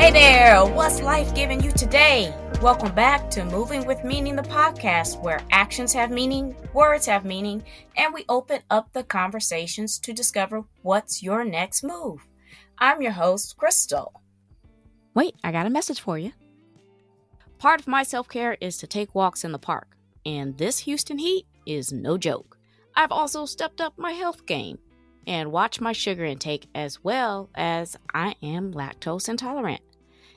Hey there, what's life giving you today? Welcome back to Moving with Meaning, the podcast where actions have meaning, words have meaning, and we open up the conversations to discover what's your next move. I'm your host, Crystal. Wait, I got a message for you. Part of my self-care is to take walks in the park, and this Houston heat is no joke. I've also stepped up my health game and watched my sugar intake, as well as I am lactose intolerant.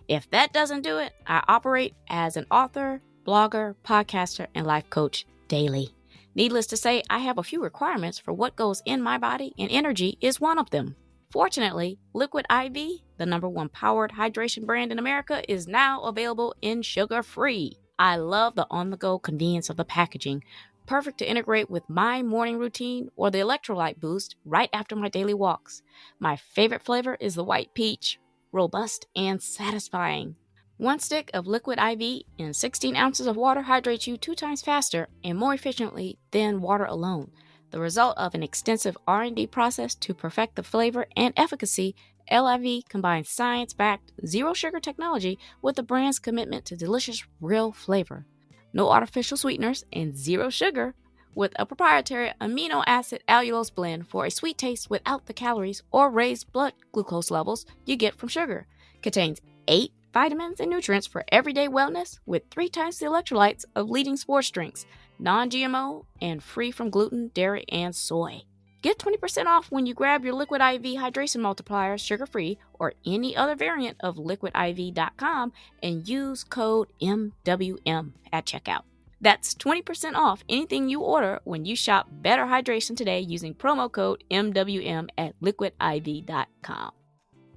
If that doesn't do it, I operate as an author, blogger, podcaster, and life coach daily. Needless to say, I have a few requirements for what goes in my body, and energy is one of them. Fortunately, Liquid IV, the #1 powered hydration brand in America, is now available in sugar-free. I love the on-the-go convenience of the packaging, perfect to integrate with my morning routine or the electrolyte boost right after my daily walks. My favorite flavor is the white peach, robust and satisfying. 1 stick of Liquid IV in 16 ounces of water hydrates you 2 times faster and more efficiently than water alone. The result of an extensive R&D process to perfect the flavor and efficacy, LIV combines science-backed, zero-sugar technology with the brand's commitment to delicious, real flavor. No artificial sweeteners and zero sugar, with a proprietary amino acid allulose blend for a sweet taste without the calories or raised blood glucose levels you get from sugar. Contains 8 vitamins and nutrients for everyday wellness, with 3 times the electrolytes of leading sports drinks, non-GMO, and free from gluten, dairy, and soy. Get 20% off when you grab your Liquid IV Hydration Multiplier sugar-free or any other variant of liquidiv.com and use code MWM at checkout. That's 20% off anything you order when you shop Better Hydration today using promo code MWM at liquidiv.com.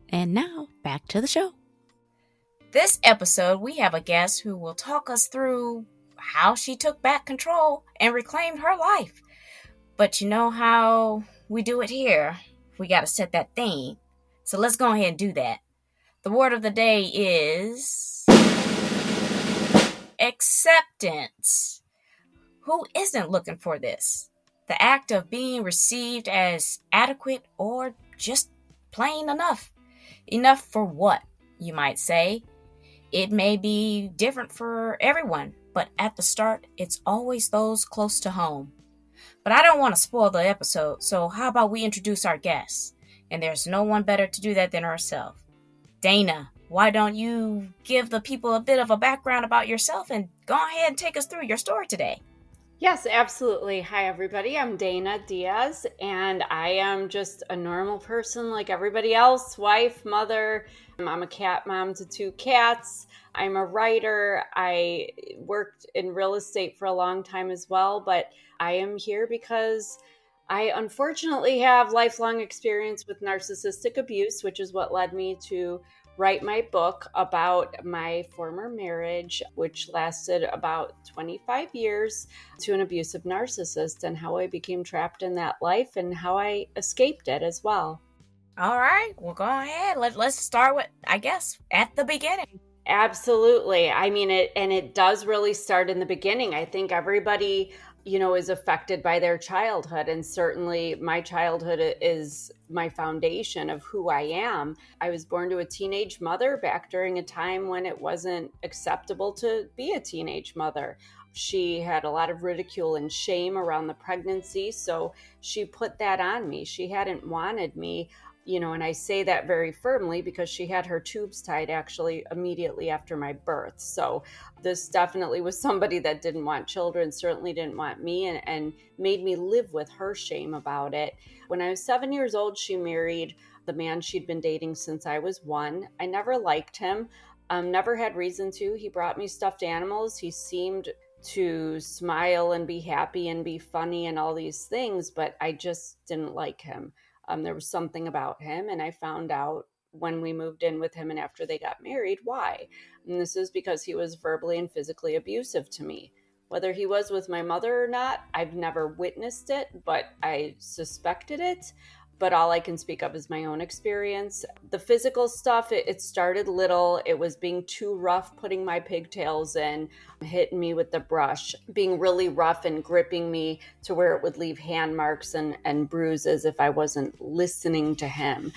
And now, back to the show. This episode, we have a guest who will talk us through how she took back control and reclaimed her life. But you know how we do it here. We got to set that theme. So let's go ahead and do that. The word of the day is acceptance. Who isn't looking for this? The act of being received as adequate or just plain enough. Enough for what, you might say? It may be different for everyone, but at the start, it's always those close to home. But I don't want to spoil the episode, so how about we introduce our guest? And there's no one better to do that than herself. Dana, why don't you give the people a bit of a background about yourself and go ahead and take us through your story today? Yes, absolutely. Hi, everybody. I'm Dana Diaz, and I am just a normal person like everybody else, wife, mother. I'm a cat mom to 2 cats. I'm a writer. I worked in real estate for a long time as well, but I am here because I unfortunately have lifelong experience with narcissistic abuse, which is what led me to write my book about my former marriage, which lasted about 25 years, to an abusive narcissist, and how I became trapped in that life and how I escaped it as well. All right, well, go ahead. Let's start with, I guess, at the beginning. Absolutely. I mean, it does really start in the beginning. I think everybody, is affected by their childhood. And certainly my childhood is my foundation of who I am. I was born to a teenage mother back during a time when it wasn't acceptable to be a teenage mother. She had a lot of ridicule and shame around the pregnancy. So she put that on me. She hadn't wanted me. And I say that very firmly because she had her tubes tied actually immediately after my birth. So this definitely was somebody that didn't want children, certainly didn't want me, and made me live with her shame about it. When I was 7 years old, she married the man she'd been dating since I was 1. I never liked him, never had reason to. He brought me stuffed animals. He seemed to smile and be happy and be funny and all these things, but I just didn't like him. There was something about him, and I found out when we moved in with him and after they got married why. And this is because he was verbally and physically abusive to me. Whether he was with my mother or not, I've never witnessed it, but I suspected it. But all I can speak of is my own experience. The physical stuff, it started little. It was being too rough, putting my pigtails in, hitting me with the brush, being really rough and gripping me to where it would leave hand marks and bruises if I wasn't listening to him.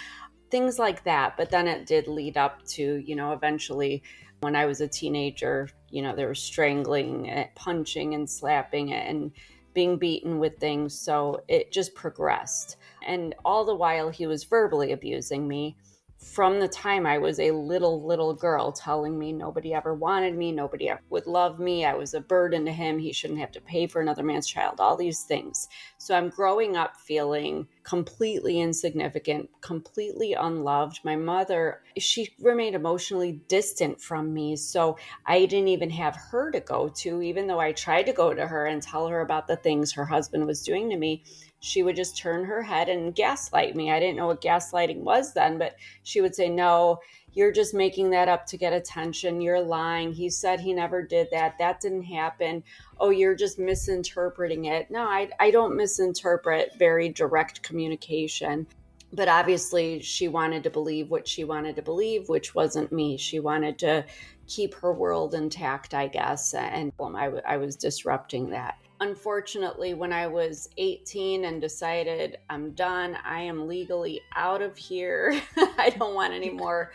things like that. But then it did lead up to, eventually when I was a teenager, there was strangling, punching and slapping and being beaten with things. So it just progressed. And all the while he was verbally abusing me from the time I was a little girl, telling me nobody ever wanted me, nobody ever would love me, I was a burden to him, he shouldn't have to pay for another man's child, all these things. So I'm growing up feeling completely insignificant, completely unloved. My mother, she remained emotionally distant from me, so I didn't even have her to go to, even though I tried to go to her and tell her about the things her husband was doing to me. She would just turn her head and gaslight me. I didn't know what gaslighting was then, but she would say, no, you're just making that up to get attention. You're lying. He said he never did that. That didn't happen. Oh, you're just misinterpreting it. No, I don't misinterpret very direct communication. But obviously she wanted to believe what she wanted to believe, which wasn't me. She wanted to keep her world intact, I guess. And I was disrupting that. Unfortunately, when I was 18 and decided I'm done, I am legally out of here. I don't want any more,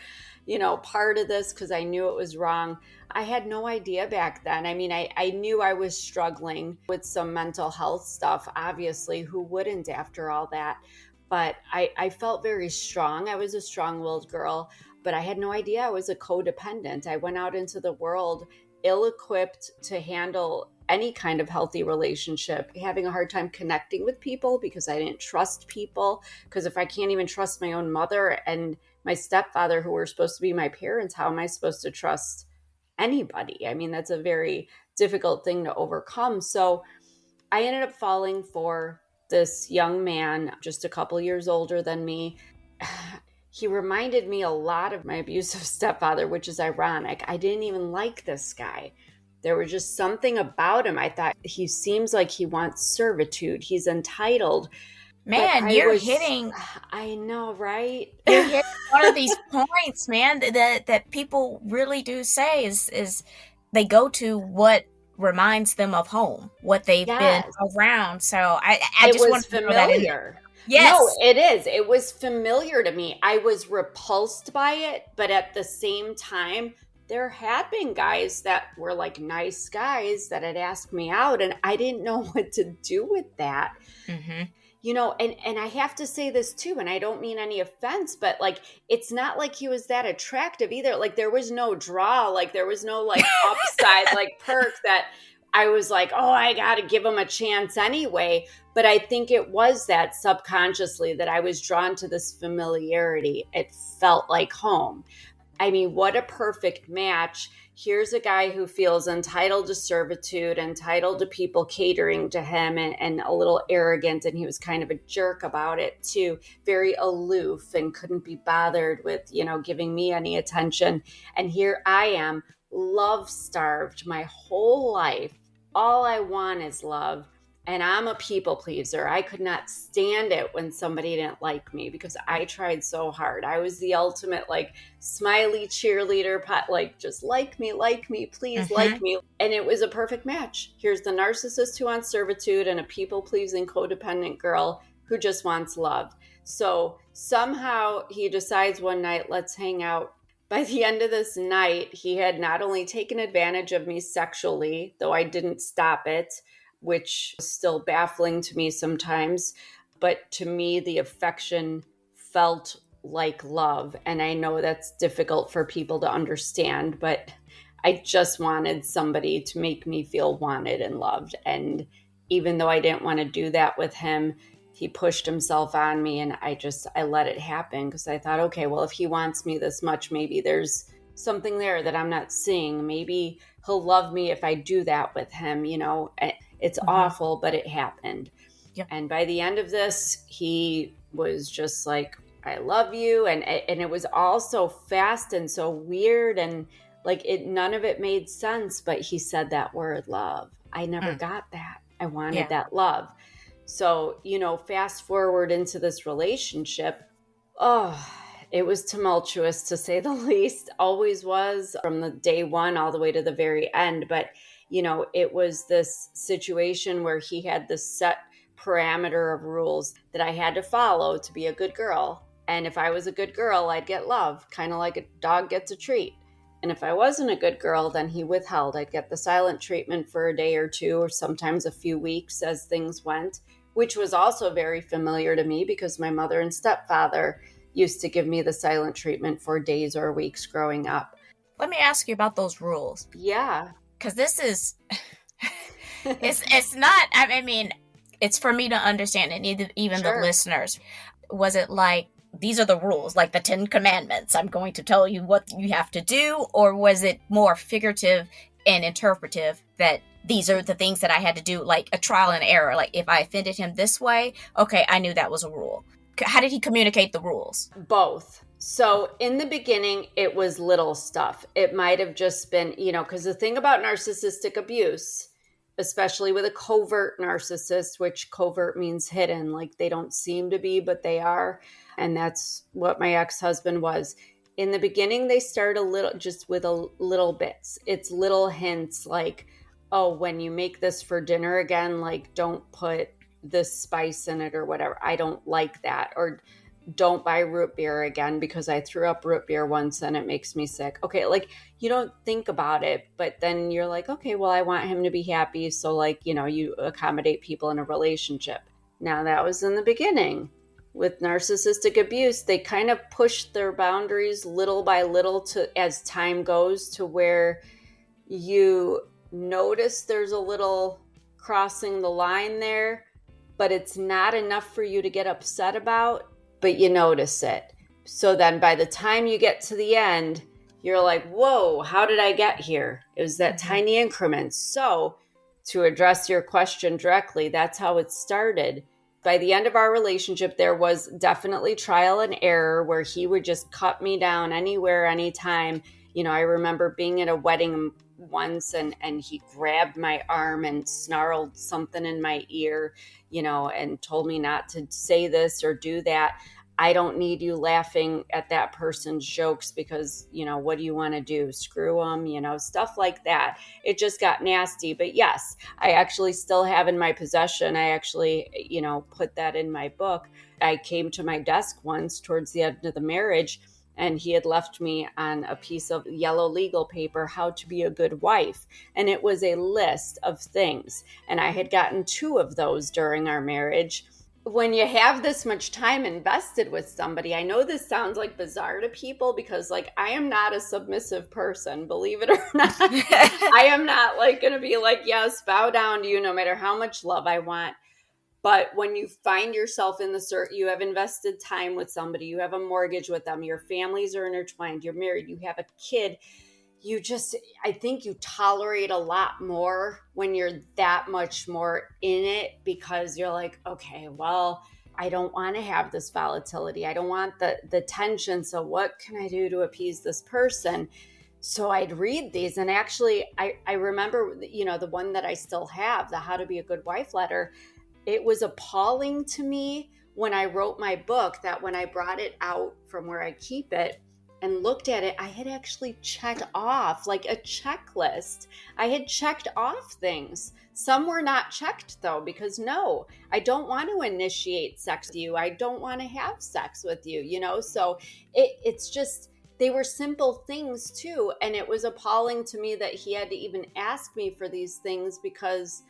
part of this, because I knew it was wrong. I had no idea back then. I mean, I knew I was struggling with some mental health stuff. Obviously, who wouldn't after all that? But I felt very strong. I was a strong-willed girl, but I had no idea I was a codependent. I went out into the world ill-equipped to handle any kind of healthy relationship, having a hard time connecting with people because I didn't trust people. Because if I can't even trust my own mother and my stepfather, who were supposed to be my parents, how am I supposed to trust anybody? I mean, that's a very difficult thing to overcome. So I ended up falling for this young man, just a couple years older than me. He reminded me a lot of my abusive stepfather, which is ironic. I didn't even like this guy. There was just something about him. I thought, he seems like he wants servitude. He's entitled. Man, hitting. I know, right? You're hitting one of these points, man, that people really do say is they go to what reminds them of home, what they've been around. So I just want to throw that in there. Yes. No, it is. It was familiar to me. I was repulsed by it, but at the same time, there had been guys that were like nice guys that had asked me out, and I didn't know what to do with that. Mm-hmm. And I have to say this too, and I don't mean any offense, but like, it's not like he was that attractive either. Like, there was no draw, like there was no like upside, like perk that I was like, oh, I got to give him a chance anyway. But I think it was that subconsciously that I was drawn to this familiarity. It felt like home. I mean, what a perfect match. Here's a guy who feels entitled to servitude, entitled to people catering to him, and a little arrogant. And he was kind of a jerk about it too, very aloof and couldn't be bothered with, giving me any attention. And here I am, love starved my whole life. All I want is love. And I'm a people pleaser. I could not stand it when somebody didn't like me because I tried so hard. I was the ultimate like smiley cheerleader, like just like me, please like me. And it was a perfect match. Here's the narcissist who wants servitude and a people pleasing codependent girl who just wants love. So somehow he decides one night, let's hang out. By the end of this night, he had not only taken advantage of me sexually, though I didn't stop it, which is still baffling to me sometimes. But to me, the affection felt like love. And I know that's difficult for people to understand, but I just wanted somebody to make me feel wanted and loved. And even though I didn't want to do that with him, he pushed himself on me, and I let it happen because I thought, okay, well, if he wants me this much, maybe there's something there that I'm not seeing. Maybe he'll love me if I do that with him, It's awful, but it happened. Yep. And by the end of this, he was just like, I love you. And it was all so fast and so weird. And like none of it made sense, but he said that word love. I never got that. I wanted that love. So, fast forward into this relationship. Oh, it was tumultuous to say the least. Always was, from the day one all the way to the very end. But it was this situation where he had this set parameter of rules that I had to follow to be a good girl. And if I was a good girl, I'd get love, kind of like a dog gets a treat. And if I wasn't a good girl, then he withheld. I'd get the silent treatment for a day or two, or sometimes a few weeks as things went, which was also very familiar to me because my mother and stepfather used to give me the silent treatment for days or weeks growing up. Let me ask you about those rules. Yeah. Because this is, it's not, I mean, it's for me to understand, and even Sure. the listeners. Was it like, these are the rules, like the 10 Commandments, I'm going to tell you what you have to do? Or was it more figurative and interpretive that these are the things that I had to do, like a trial and error? Like if I offended him this way, okay, I knew that was a rule. How did he communicate the rules? Both. So in the beginning, it was little stuff. It might have just been, because the thing about narcissistic abuse, especially with a covert narcissist, which covert means hidden, like they don't seem to be, but they are. And that's what my ex-husband was. In the beginning, they start just with a little bits. It's little hints like, oh, when you make this for dinner again, like don't put this spice in it or whatever. I don't like that. Or don't buy root beer again because I threw up root beer once and it makes me sick. Okay, like you don't think about it, but then you're like, okay, well, I want him to be happy. So like, you accommodate people in a relationship. Now that was in the beginning. With narcissistic abuse, they kind of push their boundaries little by little to as time goes to where you notice there's a little crossing the line there, but it's not enough for you to get upset about, but you notice it. So then by the time you get to the end, you're like, whoa, how did I get here? It was that tiny increment. So to address your question directly, that's how it started. By the end of our relationship, there was definitely trial and error where he would just cut me down anywhere, anytime. I remember being at a wedding once and he grabbed my arm and snarled something in my ear, and told me not to say this or do that. I don't need you laughing at that person's jokes because, what do you want to do? Screw them, stuff like that. It just got nasty. But yes, I actually still have in my possession. I actually, put that in my book. I came to my desk once towards the end of the marriage, and he had left me on a piece of yellow legal paper, how to be a good wife. And it was a list of things. And I had gotten 2 of those during our marriage. When you have this much time invested with somebody, I know this sounds like bizarre to people because like I am not a submissive person, believe it or not. I am not like going to be like, yes, bow down to you no matter how much love I want. But when you find yourself in you have invested time with somebody, you have a mortgage with them, your families are intertwined, you're married, you have a kid, I think you tolerate a lot more when you're that much more in it because you're like, okay, well, I don't want to have this volatility. I don't want the tension. So what can I do to appease this person? So I'd read these. And actually, I remember, the one that I still have, the How to Be a Good Wife letter. It was appalling to me when I wrote my book that when I brought it out from where I keep it, and looked at it, I had actually checked off like a checklist. I had checked off things. Some were not checked though, because no, I don't want to initiate sex with you. I don't want to have sex with you, So it's just, they were simple things too. And it was appalling to me that he had to even ask me for these things because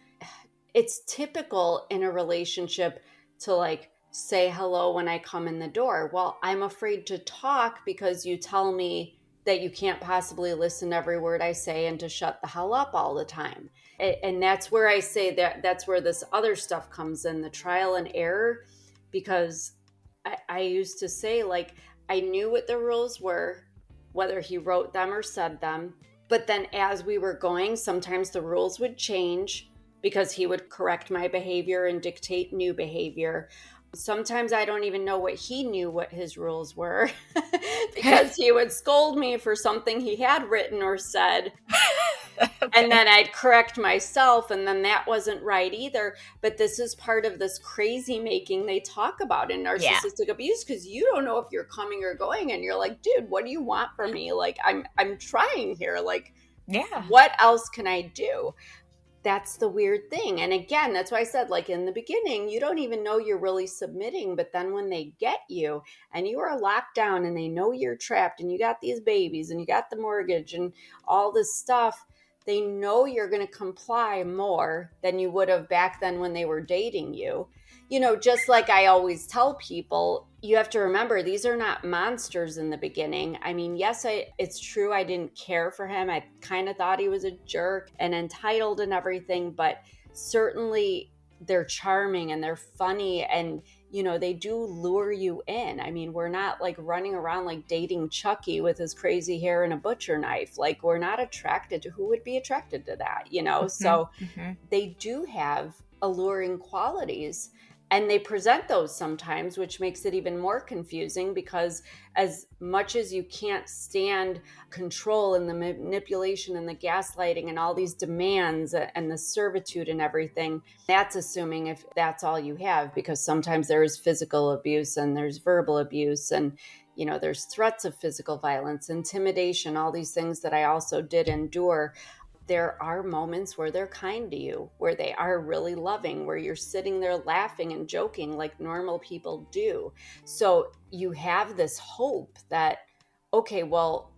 it's typical in a relationship to like, say hello when I come in the door. Well, I'm afraid to talk because you tell me that you can't possibly listen to every word I say and to shut the hell up all the time. And that's where I say that's where this other stuff comes in, the trial and error, because I used to say like, I knew what the rules were, whether he wrote them or said them. But then as we were going, sometimes the rules would change because he would correct my behavior and dictate new behavior. Sometimes I don't even know what he knew what his rules were because he would scold me for something he had written or said. Okay. And then I'd correct myself and then that wasn't right either. But this is part of this crazy making they talk about in narcissistic abuse because you don't know if you're coming or going and you're like, dude, what do you want from me? Like I'm trying here. Like, what else can I do? that's the weird thing. And again, that's why I said, like in the beginning, you don't even know you're really submitting. But then when they get you and you are locked down and they know you're trapped and you got these babies and you got the mortgage and all this stuff, they know you're going to comply more than you would have back then when they were dating you. You know, just like I always tell people, you have to remember these are not monsters in the beginning. I mean, yes, it's true. I didn't care for him. I kind of thought he was a jerk and entitled and everything, but certainly they're charming and they're funny and, you know, they do lure you in. I mean, we're not like running around like dating Chucky with his crazy hair and a butcher knife. Like we're not attracted to, who would be attracted to that, you know? So they do have alluring qualities. And they present those sometimes, which makes it even more confusing because as much as you can't stand control and the manipulation and the gaslighting and all these demands and the servitude and everything, that's assuming if that's all you have, because sometimes there is physical abuse and there's verbal abuse and, you know, there's threats of physical violence, intimidation, all these things that I also did endure. There are moments where they're kind to you, where they are really loving, where you're sitting there laughing and joking like normal people do. So you have this hope that, okay, well,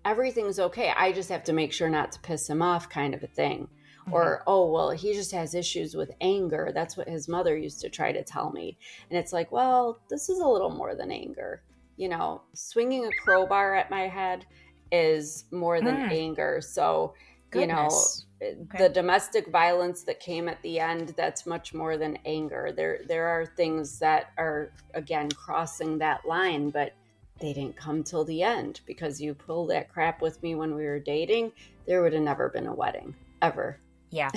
everything's okay. I just have to make sure not to piss him off, kind of a thing. Or, oh, well, he just has issues with anger. That's what his mother used to try to tell me. And it's like, well, this is a little more than anger. You know, swinging a crowbar at my head is more than anger. So, Goodness. you know, the domestic violence that came at the end, that's much more than anger. There are things that are, again, crossing that line, but they didn't come till the end because you pulled that crap with me when we were dating. There would have never been a wedding, ever. Yeah.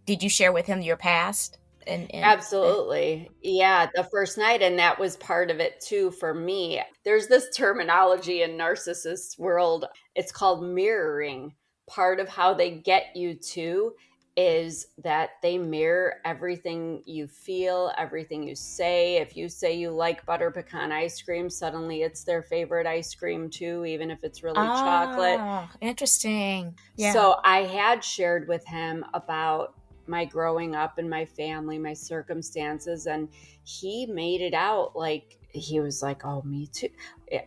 Did you share with him your past? Absolutely. Yeah, the first night. And that was part of it too for me. There's this terminology in narcissist world. It's called mirroring. Part of how they get you to is that they mirror everything you feel, everything you say. If you say you like butter pecan ice cream, suddenly it's their favorite ice cream too, even if it's really chocolate. Interesting. Yeah. So I had shared with him about my growing up and my family, my circumstances, and he made it out like he was like, oh, me too.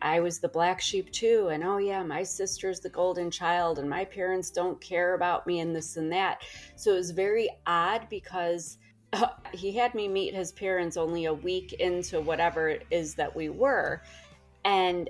I was the black sheep too. And oh yeah, my sister's the golden child and my parents don't care about me and this and that. So it was very odd because he had me meet his parents only a week into whatever it is that we were. And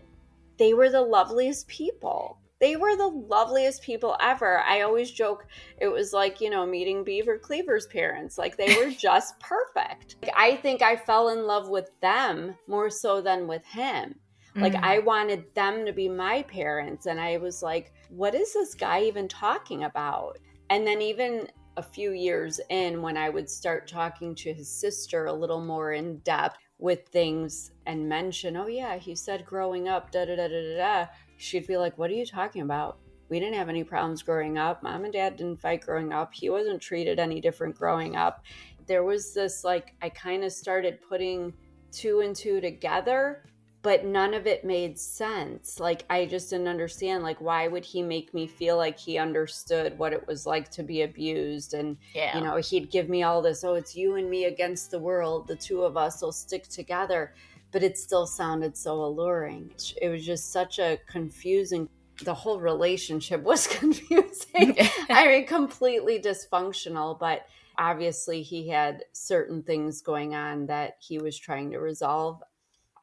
they were the loveliest people. They were the loveliest people ever. I always joke, it was like, you know, meeting Beaver Cleaver's parents. Like they were just perfect. I think I fell in love with them more so than with him. Like I wanted them to be my parents. And I was like, what is this guy even talking about? And then even a few years in, when I would start talking to his sister a little more in depth with things and mention, oh yeah, he said growing up, da da da da da, she'd be like, what are you talking about? We didn't have any problems growing up. Mom and dad didn't fight growing up. He wasn't treated any different growing up. There was this, like, I kind of started putting two and two together, but none of it made sense. Like, I just didn't understand, like, why would he make me feel like he understood what it was like to be abused? And, you know, he'd give me all this, oh, it's you and me against the world. The two of us will stick together. But it still sounded so alluring. It was just such a confusing, the whole relationship was confusing. I mean, completely dysfunctional, but obviously he had certain things going on that he was trying to resolve.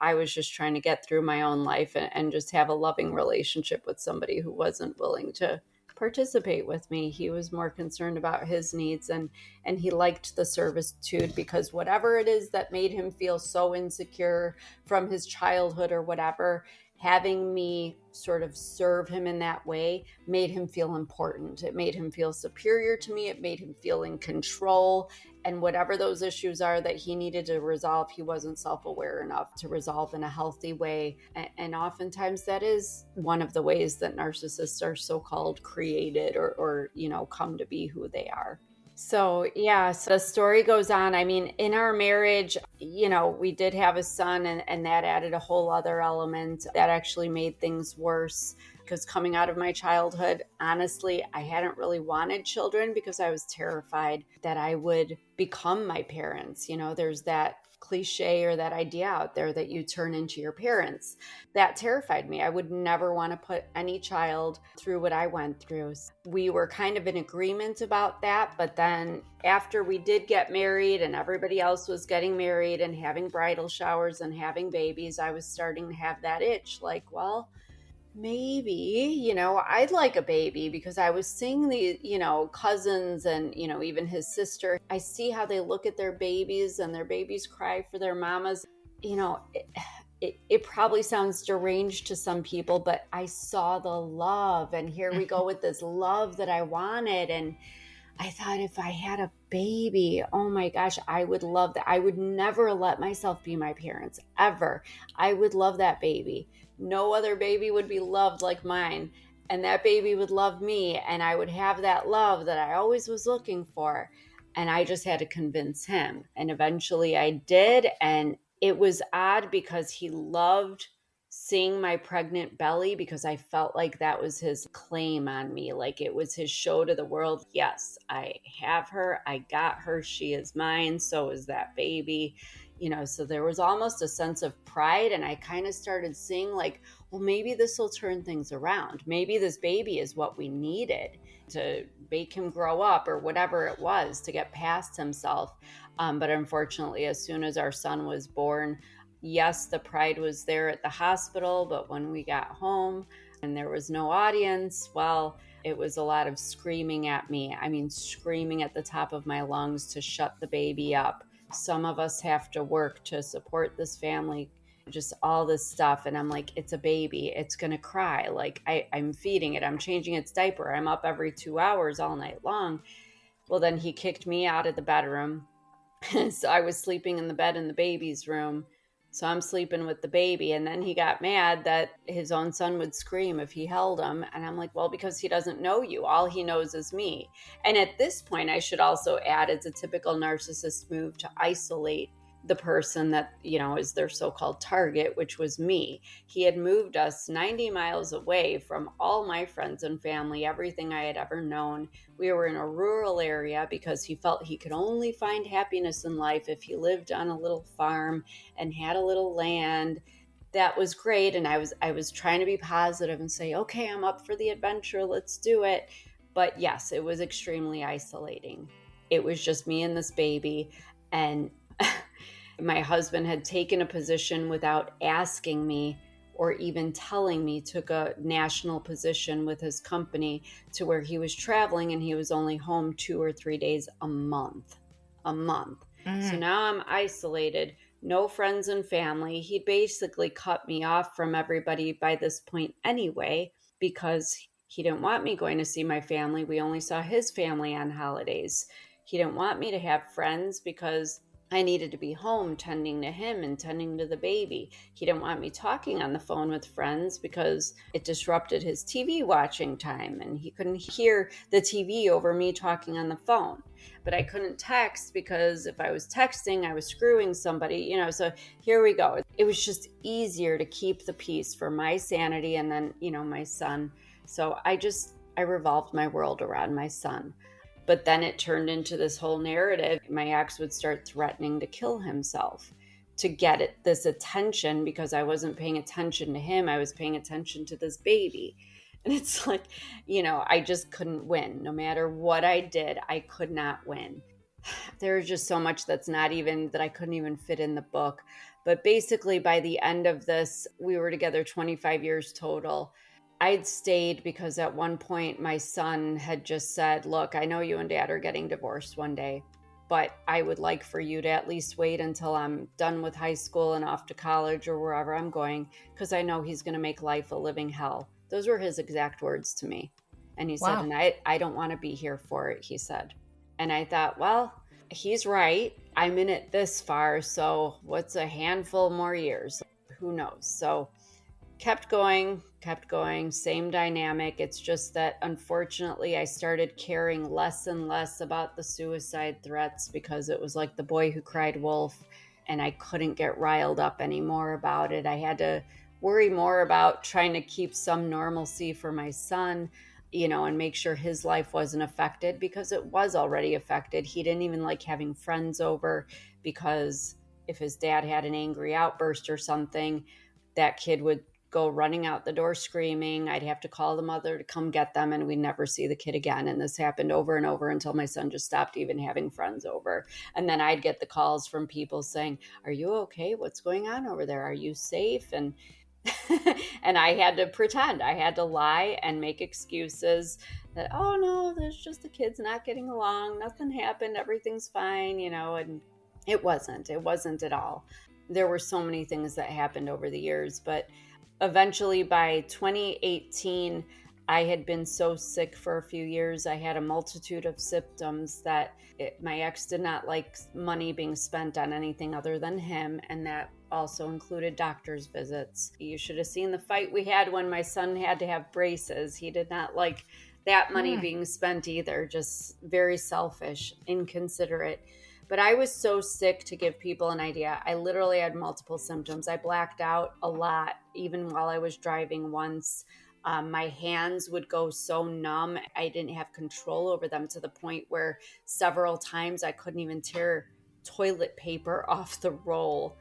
I was just trying to get through my own life and just have a loving relationship with somebody who wasn't willing to participate with me. He was more concerned about his needs and he liked the servitude because whatever it is that made him feel so insecure from his childhood or whatever, having me sort of serve him in that way made him feel important. It made him feel superior to me. It made him feel in control. And whatever those issues are that he needed to resolve, he wasn't self-aware enough to resolve in a healthy way. And oftentimes that is one of the ways that narcissists are so-called created or you know, come to be who they are. So yeah, so the story goes on. I mean, in our marriage, you know, we did have a son and that added a whole other element that actually made things worse. because coming out of my childhood, honestly, I hadn't really wanted children because I was terrified that I would become my parents. There's that cliche or that idea out there that you turn into your parents. That terrified me. I would never want to put any child through what I went through. We were kind of in agreement about that, but then after we did get married and everybody else was getting married and having bridal showers and having babies, I was starting to have that itch, like, well, maybe, I'd like a baby, because I was seeing the, cousins and, even his sister. I see how they look at their babies and their babies cry for their mamas. It probably sounds deranged to some people, but I saw the love, and here we go with this love that I wanted. And I thought, if I had a baby, oh my gosh, I would love that. I would never let myself be my parents, ever. I would love that baby. No other baby would be loved like mine. And that baby would love me. And I would have that love that I always was looking for. And I just had to convince him. And eventually I did. And it was odd because he loved seeing my pregnant belly, because I felt like that was his claim on me. Like it was his show to the world. Yes, I have her. I got her. She is mine. So is that baby. So there was almost a sense of pride. And I kind of started seeing like, well, maybe this will turn things around. Maybe this baby is what we needed to make him grow up, or whatever it was, to get past himself. But unfortunately, as soon as our son was born, yes, the pride was there at the hospital, but when we got home and there was no audience, well, it was a lot of screaming at me. I mean, screaming at the top of my lungs to shut the baby up. Some of us have to work to support this family, just all this stuff. And I'm like, it's a baby. It's going to cry. Like I'm feeding it. I'm changing its diaper. I'm up every 2 hours all night long. Well, then he kicked me out of the bedroom. So I was sleeping in the bed in the baby's room. So I'm sleeping with the baby. And then he got mad that his own son would scream if he held him. And I'm like, well, because he doesn't know you. All he knows is me. And at this point, I should also add, it's a typical narcissist move to isolate the person that, is their so-called target, which was me. He had moved us 90 miles away from all my friends and family, everything I had ever known. We were in a rural area because he felt he could only find happiness in life if he lived on a little farm and had a little land. That was great. And I was trying to be positive and say, okay, I'm up for the adventure. Let's do it. But yes, it was extremely isolating. It was just me and this baby. And my husband had taken a position without asking me or even telling me, took a national position with his company to where he was traveling and he was only home 2 or 3 days a month. So now I'm isolated, no friends and family. He basically cut me off from everybody by this point anyway, because he didn't want me going to see my family. We only saw his family on holidays. He didn't want me to have friends because I needed to be home tending to him and tending to the baby. He didn't want me talking on the phone with friends because it disrupted his TV watching time, and he couldn't hear the TV over me talking on the phone. But I couldn't text because if I was texting, I was screwing somebody, so here we go. It was just easier to keep the peace for my sanity and then, my son. So I revolved my world around my son. But then it turned into this whole narrative. My ex would start threatening to kill himself to get this attention, because I wasn't paying attention to him. I was paying attention to this baby. And it's like, I just couldn't win. No matter what I did, I could not win. There's just so much that I couldn't even fit in the book. But basically, by the end of this, we were together 25 years total. I'd stayed because at one point my son had just said, look, I know you and Dad are getting divorced one day, but I would like for you to at least wait until I'm done with high school and off to college or wherever I'm going, because I know he's going to make life a living hell. Those were his exact words to me. And he said, and I don't want to be here for it, he said. And I thought, well, he's right. I'm in it this far, so what's a handful more years? Who knows? So kept going, same dynamic. It's just that unfortunately I started caring less and less about the suicide threats, because it was like the boy who cried wolf, and I couldn't get riled up anymore about it. I had to worry more about trying to keep some normalcy for my son, and make sure his life wasn't affected, because it was already affected. He didn't even like having friends over, because if his dad had an angry outburst or something, that kid would go running out the door screaming. I'd have to call the mother to come get them, and we'd never see the kid again. And this happened over and over until my son just stopped even having friends over. And then I'd get the calls from people saying, "Are you okay? What's going on over there? Are you safe?" And and I had to pretend. I had to lie and make excuses that, oh no, there's just the kids not getting along. Nothing happened. Everything's fine, and it wasn't. It wasn't at all. There were so many things that happened over the years, but eventually by 2018, I had been so sick for a few years. I had a multitude of symptoms that my ex did not like money being spent on anything other than him. And that also included doctor's visits. You should have seen the fight we had when my son had to have braces. He did not like that money being spent either. Just very selfish, inconsiderate. But I was so sick, to give people an idea. I literally had multiple symptoms. I blacked out a lot, even while I was driving once. My hands would go so numb. I didn't have control over them, to the point where several times I couldn't even tear toilet paper off the roll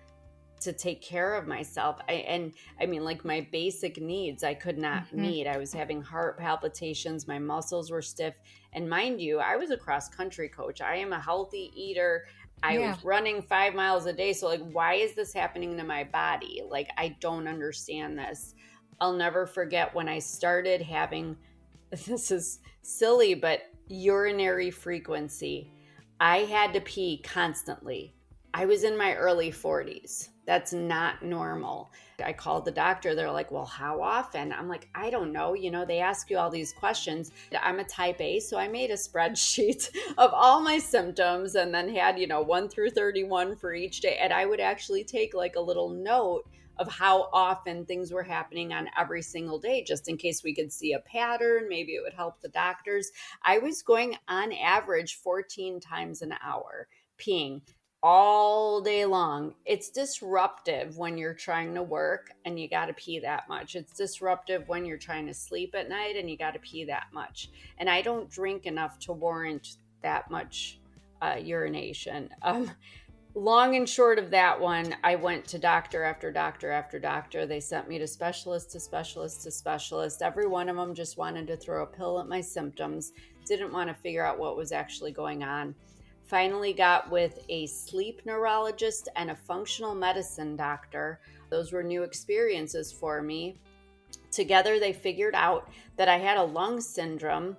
to take care of myself. Like my basic needs, I could not meet. I was having heart palpitations. My muscles were stiff. And mind you, I was a cross country coach. I am a healthy eater. I was running 5 miles a day. So like, why is this happening to my body? Like, I don't understand this. I'll never forget when I started having, this is silly, but urinary frequency. I had to pee constantly. I was in my early 40s. That's not normal. I called the doctor. They're like, well, how often? I'm like, I don't know. They ask you all these questions. I'm a type A, so I made a spreadsheet of all my symptoms and then had, 1 through 31 for each day. And I would actually take like a little note of how often things were happening on every single day, just in case we could see a pattern. Maybe it would help the doctors. I was going on average 14 times an hour peeing all day long. It's disruptive when you're trying to work and you got to pee that much. It's disruptive when you're trying to sleep at night and you got to pee that much. And I don't drink enough to warrant that much urination. Long and short of that one, I went to doctor after doctor after doctor. They sent me to specialist to specialist to specialist. Every one of them just wanted to throw a pill at my symptoms, didn't want to figure out what was actually going on. Finally got with a sleep neurologist and a functional medicine doctor. Those were new experiences for me. Together, they figured out that I had a lung syndrome,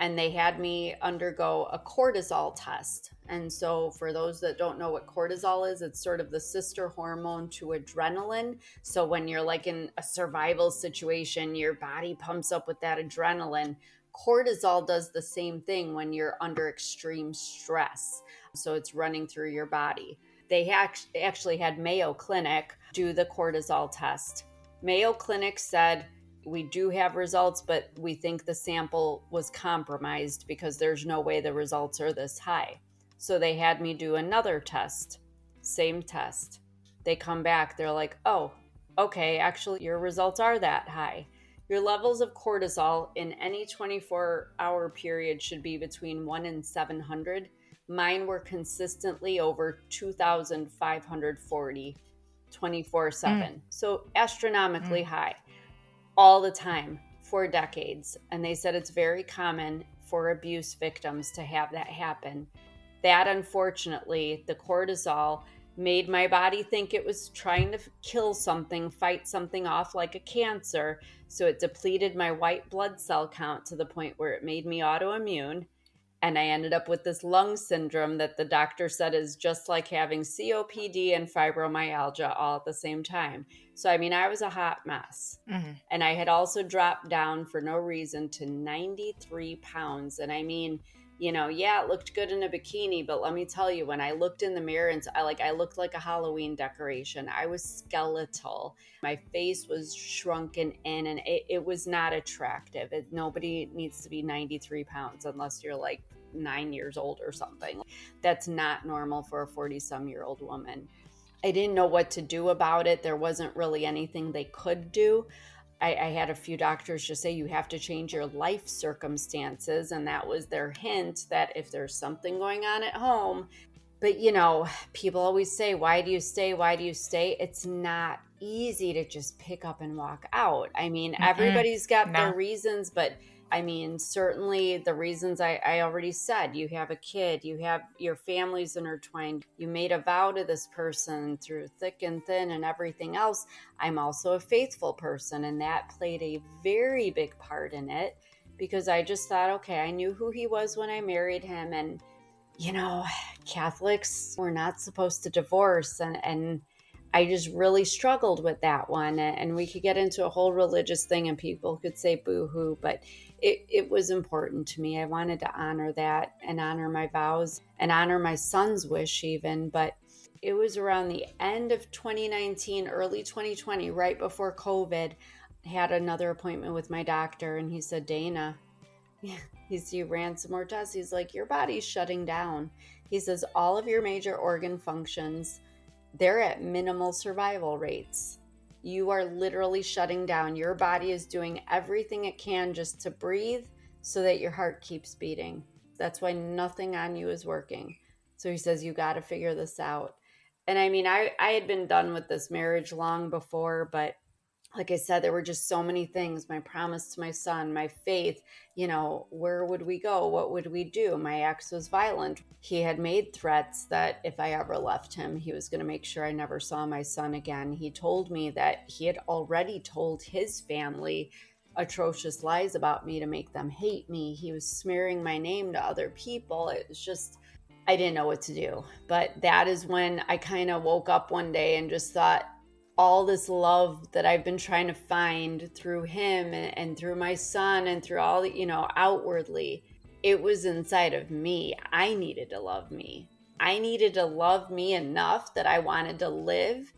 and they had me undergo a cortisol test. And so for those that don't know what cortisol is, it's sort of the sister hormone to adrenaline. So when you're like in a survival situation, your body pumps up with that adrenaline. Cortisol does the same thing when you're under extreme stress. So it's running through your body. They actually had Mayo Clinic do the cortisol test. Mayo Clinic said, we do have results, but we think the sample was compromised because there's no way the results are this high. So they had me do another test, same test. They come back, they're like, oh, okay, actually your results are that high. Your levels of cortisol in any 24-hour period should be between 1 and 700. Mine were consistently over 2,540, 24/7. So astronomically high. All the time for decades. And they said it's very common for abuse victims to have that happen. That, unfortunately, the cortisol made my body think it was trying to kill something, fight something off like a cancer. So it depleted my white blood cell count to the point where it made me autoimmune. And I ended up with this lung syndrome that the doctor said is just like having COPD and fibromyalgia all at the same time. So, I was a hot mess. And I had also dropped down for no reason to 93 pounds. And it looked good in a bikini, but let me tell you, when I looked in the mirror and I looked like a Halloween decoration. I was skeletal. My face was shrunken in, and it was not attractive. Nobody needs to be 93 pounds unless you're like 9 years old or something. That's not normal for a 40-some-year-old woman. I didn't know what to do about it. There wasn't really anything they could do. I had a few doctors just say you have to change your life circumstances. And that was their hint that if there's something going on at home, but people always say, why do you stay? Why do you stay? It's not easy to just pick up and walk out. I mean, everybody's got their No. reasons, but I mean, certainly the reasons I already said. You have a kid, you have your family's intertwined, you made a vow to this person through thick and thin and everything else. I'm also a faithful person, and that played a very big part in it, because I just thought, okay, I knew who he was when I married him, and Catholics were not supposed to divorce, and I just really struggled with that one. And we could get into a whole religious thing and people could say boo-hoo, but it was important to me. I wanted to honor that and honor my vows and honor my son's wish even. But it was around the end of 2019, early 2020, right before COVID, I had another appointment with my doctor, and he said, Dana, you ran some more tests. He's like, your body's shutting down. He says, all of your major organ functions, they're at minimal survival rates. You are literally shutting down. Your body is doing everything it can just to breathe so that your heart keeps beating. That's why nothing on you is working. So he says, you got to figure this out. And I mean, I had been done with this marriage long before, but like I said, there were just so many things. My promise to my son, my faith, where would we go? What would we do? My ex was violent. He had made threats that if I ever left him, he was going to make sure I never saw my son again. He told me that he had already told his family atrocious lies about me to make them hate me. He was smearing my name to other people. It was just, I didn't know what to do. But that is when I kind of woke up one day and just thought, all this love that I've been trying to find through him and through my son and through all outwardly, it was inside of me. I needed to love me. I needed to love me enough that I wanted to live,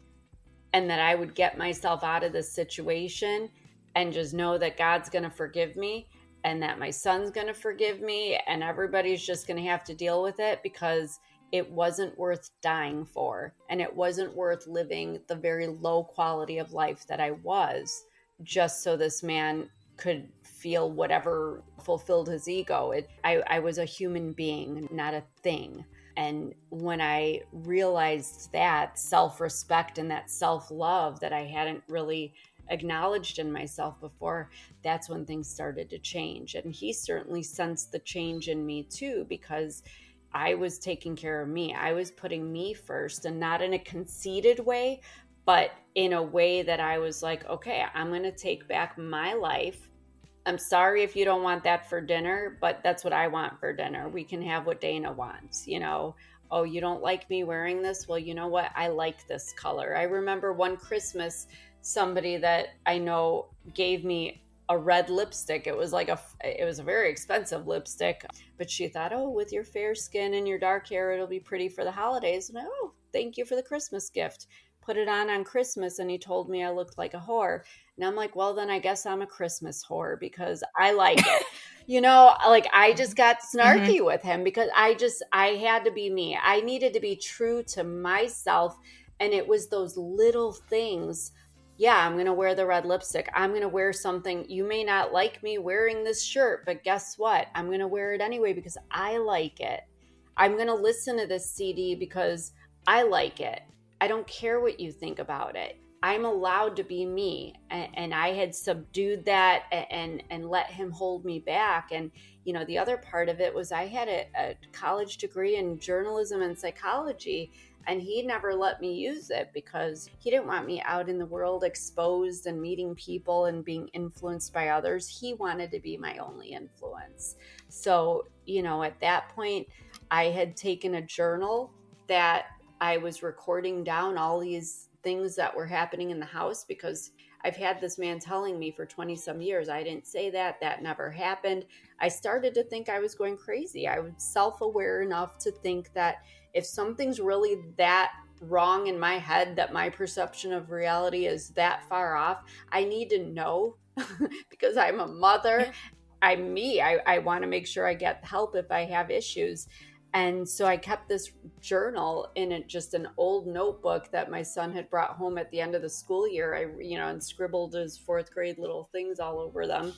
and that I would get myself out of this situation and just know that God's going to forgive me, and that my son's going to forgive me, and everybody's just going to have to deal with it, because it wasn't worth dying for, and it wasn't worth living the very low quality of life that I was, just so this man could feel whatever fulfilled his ego. I was a human being, not a thing. And when I realized that self-respect and that self-love that I hadn't really acknowledged in myself before, that's when things started to change. And he certainly sensed the change in me too, because I was taking care of me. I was putting me first, and not in a conceited way, but in a way that I was like, okay, I'm going to take back my life. I'm sorry if you don't want that for dinner, but that's what I want for dinner. We can have what Dana wants, Oh, you don't like me wearing this? Well, you know what? I like this color. I remember one Christmas, somebody that I know gave me a red lipstick. It was a very expensive lipstick, but she thought, oh, with your fair skin and your dark hair, it'll be pretty for the holidays. And thank you for the Christmas gift. Put it on Christmas, and he told me I looked like a whore. And I'm like, well, then I guess I'm a Christmas whore, because I like it. I just got snarky with him, because I had to be me. I needed to be true to myself. And it was those little things. Yeah, I'm going to wear the red lipstick. I'm going to wear something. You may not like me wearing this shirt, but guess what? I'm going to wear it anyway because I like it. I'm going to listen to this CD because I like it. I don't care what you think about it. I'm allowed to be me. And I had subdued that and let him hold me back. And, the other part of it was I had a college degree in journalism and psychology, and he never let me use it because he didn't want me out in the world exposed and meeting people and being influenced by others. He wanted to be my only influence. So, at that point, I had taken a journal that I was recording down all these things that were happening in the house, because I've had this man telling me for 20 some years, I didn't say that never happened. I started to think I was going crazy. I was self-aware enough to think that if something's really that wrong in my head, that my perception of reality is that far off, I need to know because I'm a mother. I'm me. I want to make sure I get help if I have issues. And so I kept this journal in just an old notebook that my son had brought home at the end of the school year. And scribbled his fourth grade little things all over them.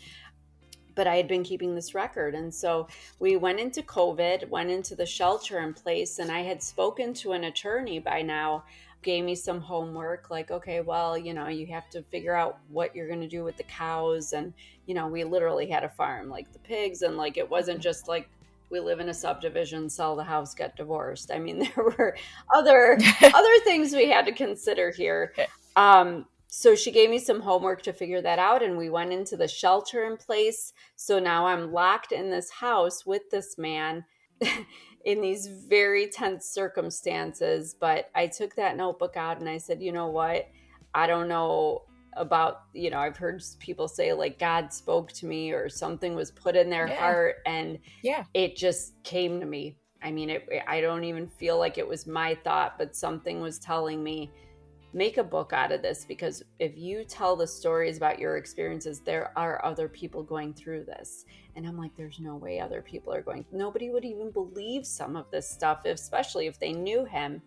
But I had been keeping this record. And so we went into COVID, went into the shelter in place, and I had spoken to an attorney by now, gave me some homework like, okay, well, you have to figure out what you're going to do with the cows. And, we literally had a farm, like the pigs. And like, it wasn't just like, we live in a subdivision, sell the house, get divorced. I mean, there were other things we had to consider here. So she gave me some homework to figure that out, and we went into the shelter in place. So now I'm locked in this house with this man in these very tense circumstances. But I took that notebook out and I said, you know what? I don't know about, I've heard people say like God spoke to me or something was put in their heart, and it just came to me. I mean, I don't even feel like it was my thought, but something was telling me, make a book out of this, because if you tell the stories about your experiences, there are other people going through this. And I'm like, there's no way other people are going. Nobody would even believe some of this stuff, especially if they knew him.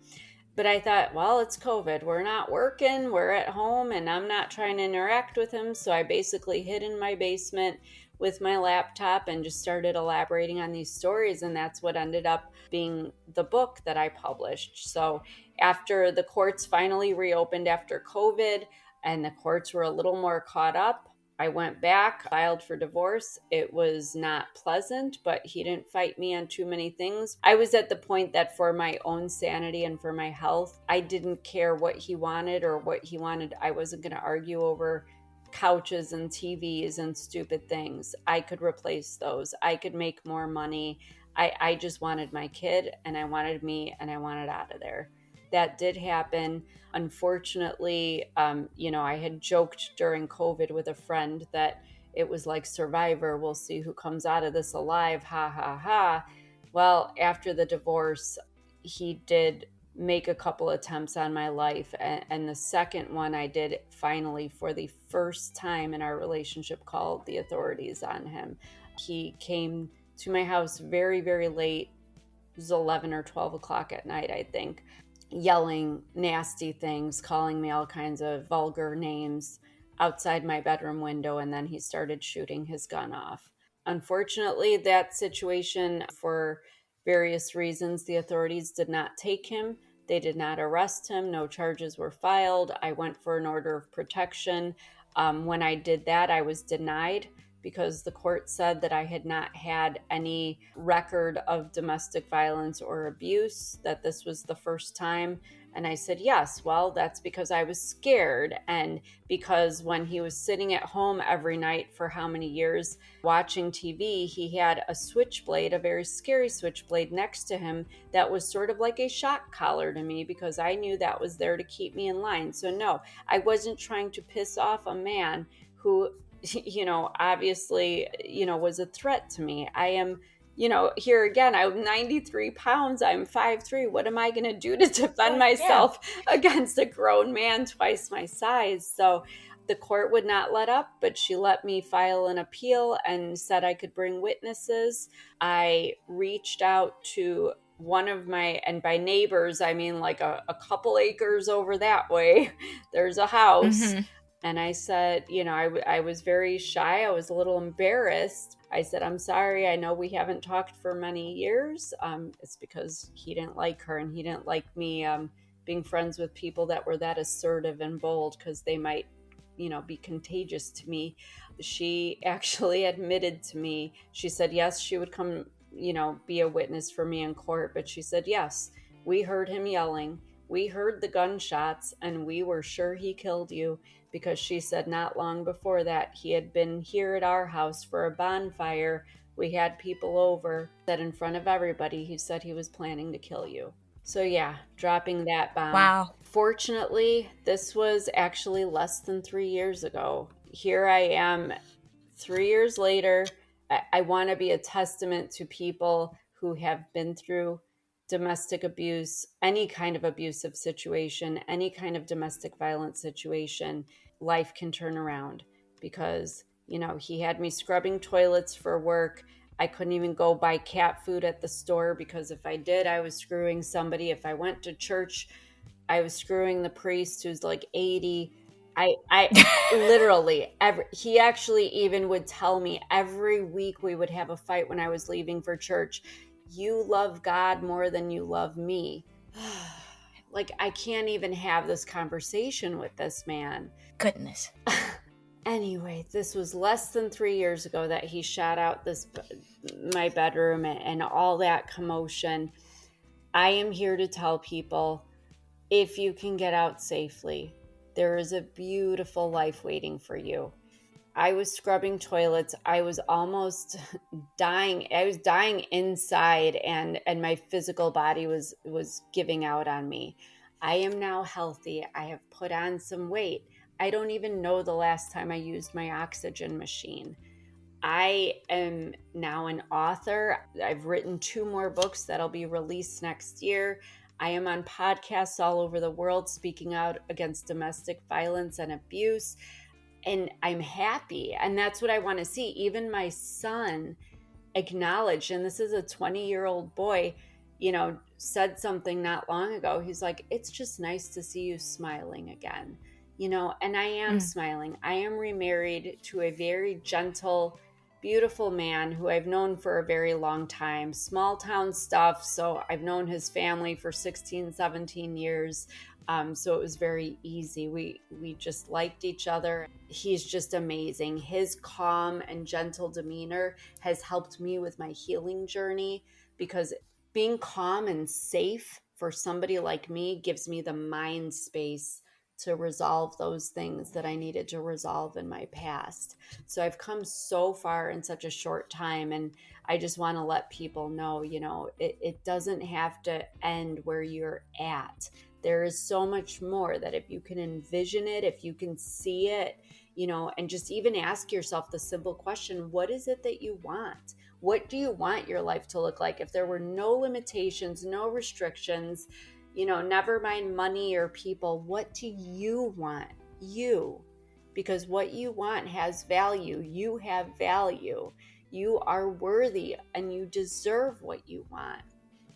But I thought, well, it's COVID. We're not working. We're at home, and I'm not trying to interact with him. So I basically hid in my basement with my laptop and just started elaborating on these stories. And that's what ended up being the book that I published. So after the courts finally reopened after COVID and the courts were a little more caught up, I went back, filed for divorce. It was not pleasant, but he didn't fight me on too many things. I was at the point that for my own sanity and for my health, I didn't care what he wanted or what he wanted. I wasn't going to argue over couches and TVs and stupid things. I could replace those. I could make more money. I just wanted my kid, and I wanted me, and I wanted out of there. That did happen. Unfortunately, I had joked during COVID with a friend that it was like Survivor. We'll see who comes out of this alive. Ha, ha, ha. Well, after the divorce, he did make a couple attempts on my life. And the second one I did finally, for the first time in our relationship, called the authorities on him. He came to my house very, very late. It was 11 or 12 o'clock at night, I think, yelling nasty things, calling me all kinds of vulgar names outside my bedroom window, and then he started shooting his gun off. Unfortunately, that situation, for various reasons, the authorities did not take him. They did not arrest him. No charges were filed. I went for an order of protection. When I did that, I was denied because the court said that I had not had any record of domestic violence or abuse, that this was the first time. And I said, yes, well, that's because I was scared. And because when he was sitting at home every night for how many years watching TV, he had a switchblade, a very scary switchblade next to him that was sort of like a shock collar to me, because I knew that was there to keep me in line. So no, I wasn't trying to piss off a man who obviously, was a threat to me. I am, here again, I'm 93 pounds. I'm 5'3". What am I going to do to defend myself against a grown man twice my size? So the court would not let up, but she let me file an appeal and said I could bring witnesses. I reached out to one of my, and by neighbors, I mean like a couple acres over that way, there's a house. Mm-hmm. And I said, I was very shy. I was a little embarrassed. I said, I'm sorry. I know we haven't talked for many years. It's because he didn't like her, and he didn't like me being friends with people that were that assertive and bold, because they might, be contagious to me. She actually admitted to me. She said, yes, she would come, be a witness for me in court. But she said, yes, we heard him yelling. We heard the gunshots, and we were sure he killed you, because she said not long before that he had been here at our house for a bonfire. We had people over, that in front of everybody he said he was planning to kill you. So yeah, dropping that bomb. Wow. Fortunately, this was actually less than 3 years ago. Here I am 3 years later. I want to be a testament to people who have been through domestic abuse, any kind of abusive situation, any kind of domestic violence situation. Life can turn around, because, he had me scrubbing toilets for work. I couldn't even go buy cat food at the store because if I did, I was screwing somebody. If I went to church, I was screwing the priest who's like 80. I literally he actually even would tell me every week we would have a fight when I was leaving for church. You love God more than you love me. Like, I can't even have this conversation with this man. Goodness. Anyway, this was less than 3 years ago that he shot out my bedroom and all that commotion. I am here to tell people, if you can get out safely, there is a beautiful life waiting for you. I was scrubbing toilets. I was almost dying. I was dying inside, and my physical body was giving out on me. I am now healthy. I have put on some weight. I don't even know the last time I used my oxygen machine. I am now an author. I've written 2 more books that'll be released next year. I am on podcasts all over the world speaking out against domestic violence and abuse. And I'm happy. And that's what I want to see. Even my son acknowledged, and this is a 20-year-old boy, said something not long ago. He's like, it's just nice to see you smiling again. And I am smiling. I am remarried to a very gentle, beautiful man who I've known for a very long time. Small town stuff. So I've known his family for 16, 17 years. So it was very easy. We just liked each other. He's just amazing. His calm and gentle demeanor has helped me with my healing journey, because being calm and safe for somebody like me gives me the mind space to resolve those things that I needed to resolve in my past. So I've come so far in such a short time, and I just want to let people know, it doesn't have to end where you're at. There is so much more that if you can envision it, if you can see it, and just even ask yourself the simple question, what is it that you want? What do you want your life to look like? If there were no limitations, no restrictions, never mind money or people, what do you want? You. Because what you want has value. You have value. You are worthy and you deserve what you want.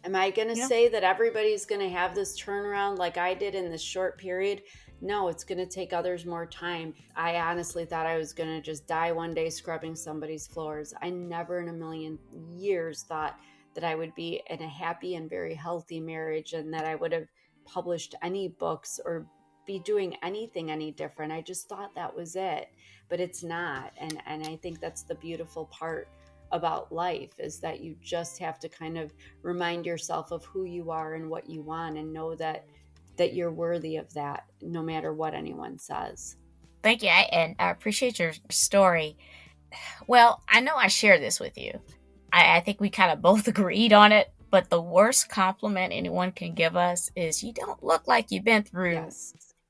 Am I going to say that everybody's going to have this turnaround like I did in this short period? No, it's going to take others more time. I honestly thought I was going to just die one day scrubbing somebody's floors. I never in a million years thought that I would be in a happy and very healthy marriage and that I would have published any books or be doing anything any different. I just thought that was it, but it's not. And I think that's the beautiful part about life, is that you just have to kind of remind yourself of who you are and what you want, and know that you're worthy of that, no matter what anyone says. Thank you. And I appreciate your story. Well, I know I share this with you. I think we kind of both agreed on it, but the worst compliment anyone can give us is, you don't look like you've been through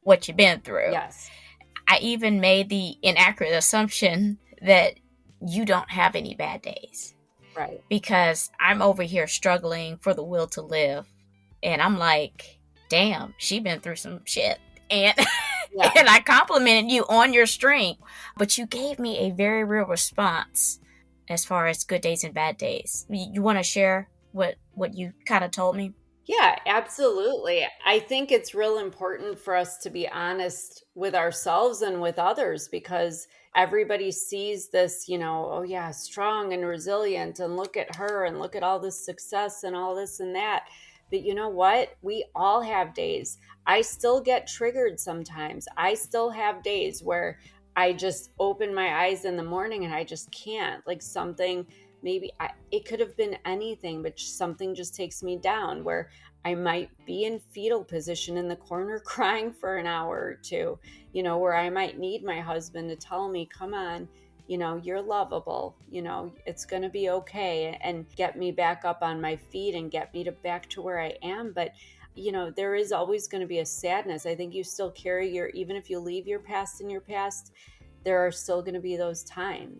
what you've been through. Yes. I even made the inaccurate assumption that you don't have any bad days. Right. Because I'm over here struggling for the will to live. And I'm like, damn, she been through some shit. And and I complimented you on your strength. But you gave me a very real response as far as good days and bad days. You want to share what you kind of told me? Yeah, absolutely. I think it's real important for us to be honest with ourselves and with others, because everybody sees this, oh yeah, strong and resilient, and look at her and look at all this success and all this and that. But you know what? We all have days. I still get triggered sometimes. I still have days where I just open my eyes in the morning and I just can't. Like something, it could have been anything, but something just takes me down, where I might be in fetal position in the corner crying for an hour or two, where I might need my husband to tell me, come on, you're lovable, it's going to be okay, and get me back up on my feet and get me back to where I am. But, there is always going to be a sadness. I think you still carry even if you leave your past in your past, there are still going to be those times.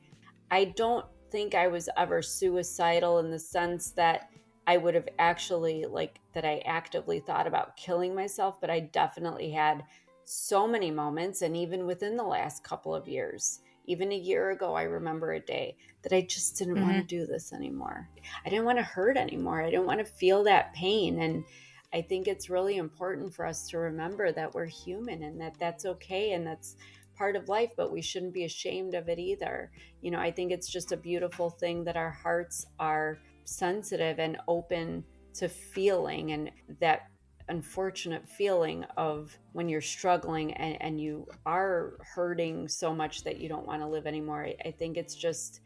I don't think I was ever suicidal in the sense that I would have actually that I actively thought about killing myself, but I definitely had so many moments, and even within the last couple of years, even a year ago, I remember a day that I just didn't want to do this anymore. I didn't want to hurt anymore. I didn't want to feel that pain. And I think it's really important for us to remember that we're human and that that's okay. And that's part of life, but we shouldn't be ashamed of it either. I think it's just a beautiful thing that our hearts are sensitive and open to feeling, and that unfortunate feeling of when you're struggling and you are hurting so much that you don't want to live anymore. I think it's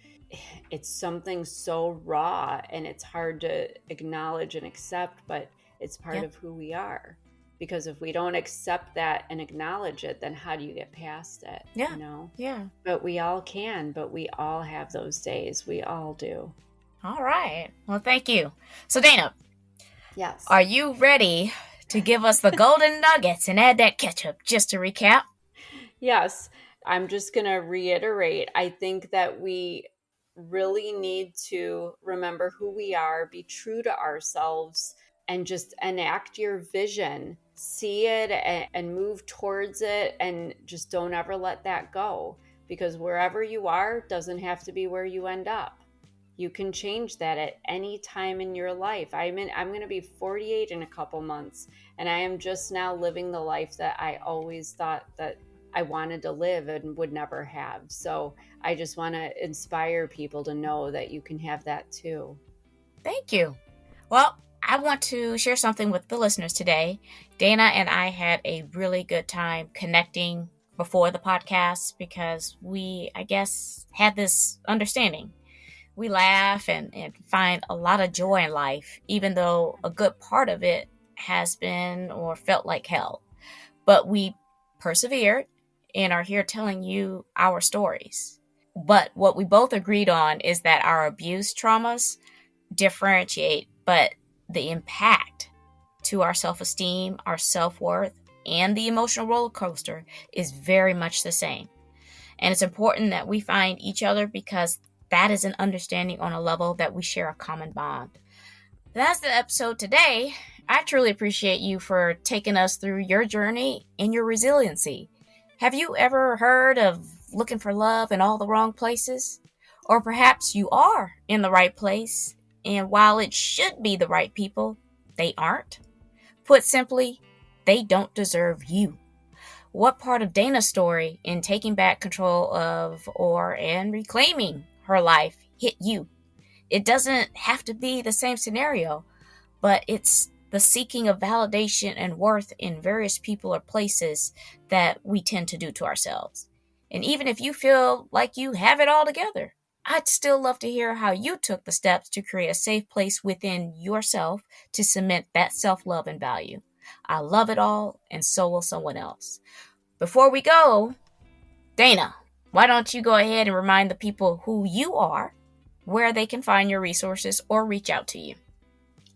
something so raw and it's hard to acknowledge and accept, but it's part of who we are. Because if we don't accept that and acknowledge it, then how do you get past it? Yeah. But we all can, but we all have those days. We all do. All right. Well, thank you. So Dana. Yes. Are you ready to give us the golden nuggets and add that ketchup, just to recap? Yes. I'm just going to reiterate. I think that we really need to remember who we are, be true to ourselves, and just enact your vision. See it and move towards it, and just don't ever let that go, because wherever you are doesn't have to be where you end up. You can change that at any time in your life. I'm going to be 48 in a couple months, and I am just now living the life that I always thought that I wanted to live and would never have. So I just want to inspire people to know that you can have that too. Thank you. Well, I want to share something with the listeners today. Dana and I had a really good time connecting before the podcast because we, I guess, had this understanding. We laugh and find a lot of joy in life, even though a good part of it has been or felt like hell. But we persevered and are here telling you our stories. But what we both agreed on is that our abuse traumas differentiate, but the impact to our self-esteem, our self-worth, and the emotional roller coaster is very much the same. And it's important that we find each other because that is an understanding on a level that we share a common bond. That's the episode today. I truly appreciate you for taking us through your journey and your resiliency. Have you ever heard of looking for love in all the wrong places? Or perhaps you are in the right place, and while it should be the right people, they aren't? Put simply, they don't deserve you. What part of Dana's story in taking back control of and reclaiming her life hit you? It doesn't have to be the same scenario, but it's the seeking of validation and worth in various people or places that we tend to do to ourselves. And even if you feel like you have it all together, I'd still love to hear how you took the steps to create a safe place within yourself to cement that self-love and value. I love it all, and so will someone else. Before we go, Dana, why don't you go ahead and remind the people who you are, where they can find your resources or reach out to you.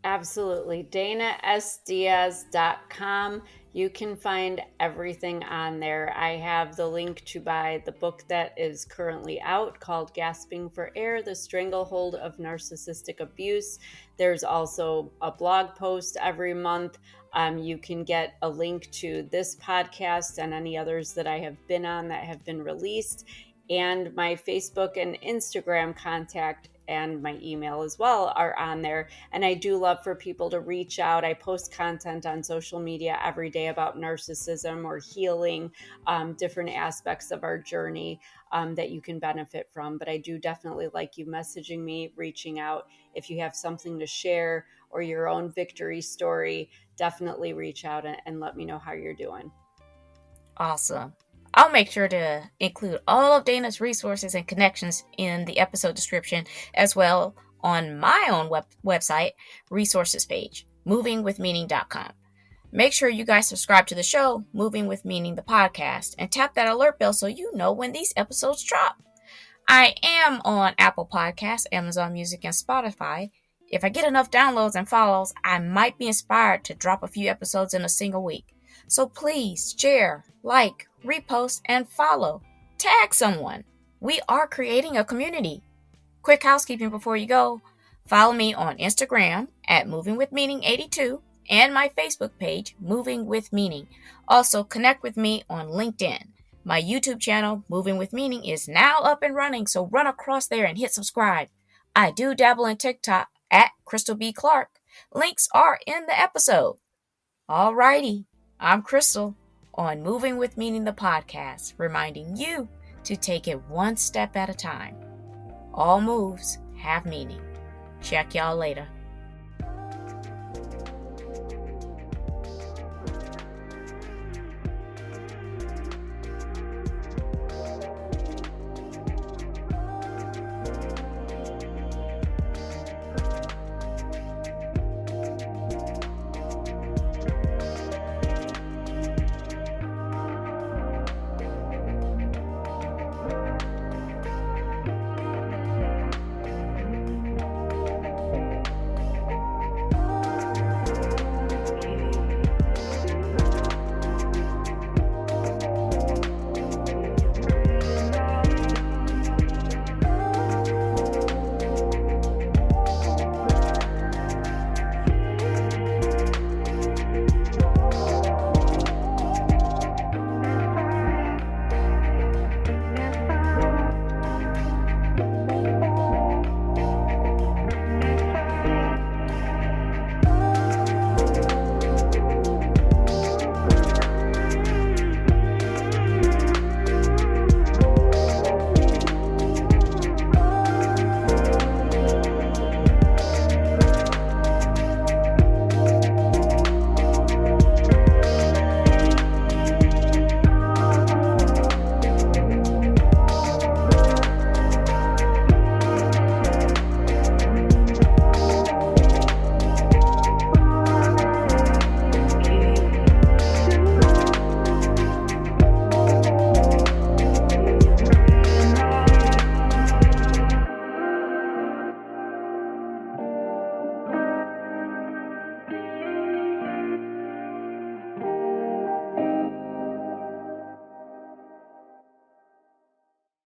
Absolutely. DanaSDiaz.com. You can find everything on there. I have the link to buy the book that is currently out called Gasping for Air, The Stranglehold of Narcissistic Abuse. There's also a blog post every month. You can get a link to this podcast and any others that I have been on that have been released, and my Facebook and Instagram contact and my email as well are on there. And I do love for people to reach out. I post content on social media every day about narcissism or healing, different aspects of our journey that you can benefit from. But I do definitely like you messaging me, reaching out. If you have something to share or your own victory story, definitely reach out and let me know how you're doing. Awesome. I'll make sure to include all of Dana's resources and connections in the episode description, as well on my own website resources page, movingwithmeaning.com. Make sure you guys subscribe to the show, Moving with Meaning, the podcast, and tap that alert bell so you know when these episodes drop. I am on Apple Podcasts, Amazon Music, and Spotify. If I get enough downloads and follows, I might be inspired to drop a few episodes in a single week. So please share, like, repost, and follow. Tag someone. We are creating a community. Quick housekeeping before you go. Follow me on Instagram at movingwithmeaning82 and my Facebook page, Moving with Meaning. Also, connect with me on LinkedIn. My YouTube channel, Moving with Meaning, is now up and running, so run across there and hit subscribe. I do dabble in TikTok at Crystal B. Clark. Links are in the episode. Alrighty, I'm Crystal on Moving with Meaning, the podcast, reminding you to take it one step at a time. All moves have meaning. Check y'all later.